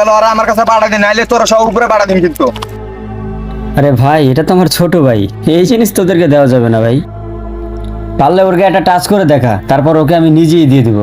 গেল আর আমার কাছে পাঠা দিন, নাইলে তোরা সব উপরে পাঠা দিন কিন্তু। আরে ভাই এটা তো আমার ছোট ভাই, এই জিনিস তোদেরকে দেওয়া যাবে না ভাই। পারলে ওকে একটা টাচ করে দেখা, তারপর ওকে আমি নিজেই দিয়ে দিব।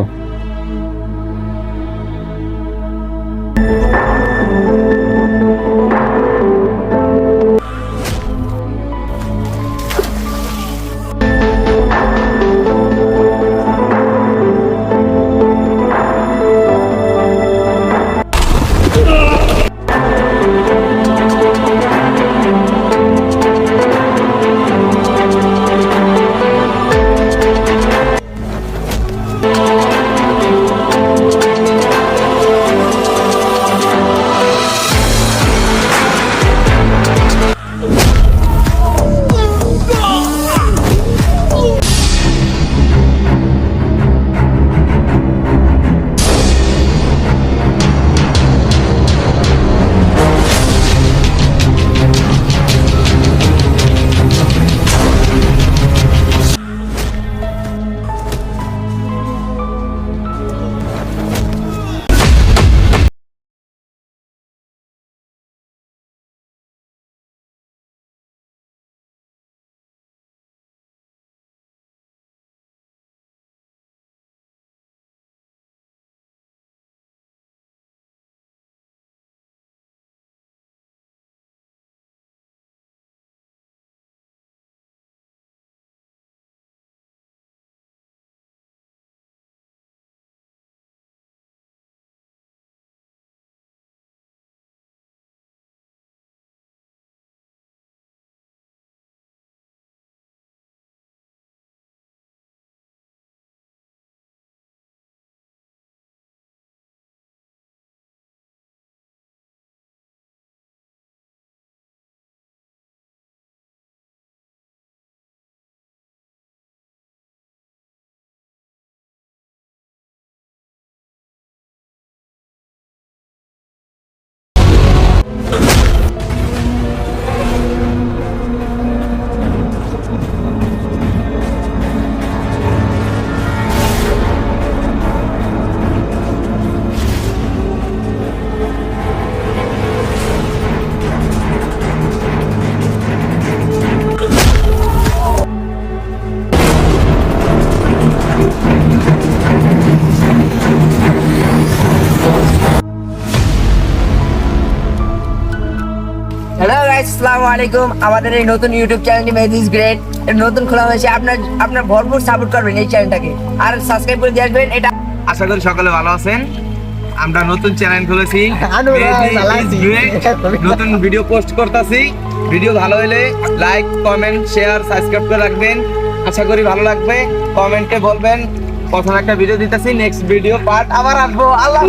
হ্যালো গাইস, আসসালামু আলাইকুম। আমাদের এই নতুন ইউটিউব চ্যানেলটি ম্যাথ ইজ গ্রেট নতুন খোলা হয়েছে। আপনার ভরপুর সাপোর্ট করবেন এই চ্যানেলটাকে, আর সাবস্ক্রাইব করে দিয়ে আসবেন। এটা আশা করি সকলে ভালো আছেন। আমরা নতুন চ্যানেল খুলেছি, নতুন ভিডিও পোস্ট করতেছি। ভিডিও ভালো হলে লাইক, কমেন্ট, শেয়ার, সাবস্ক্রাইব করে রাখবেন। আশা করি ভালো লাগবে। কমেন্টে বলবেন প্রথম একটা ভিডিও দিতেছি, নেক্সট ভিডিও পার্ট আবার আসবো। আল্লাহ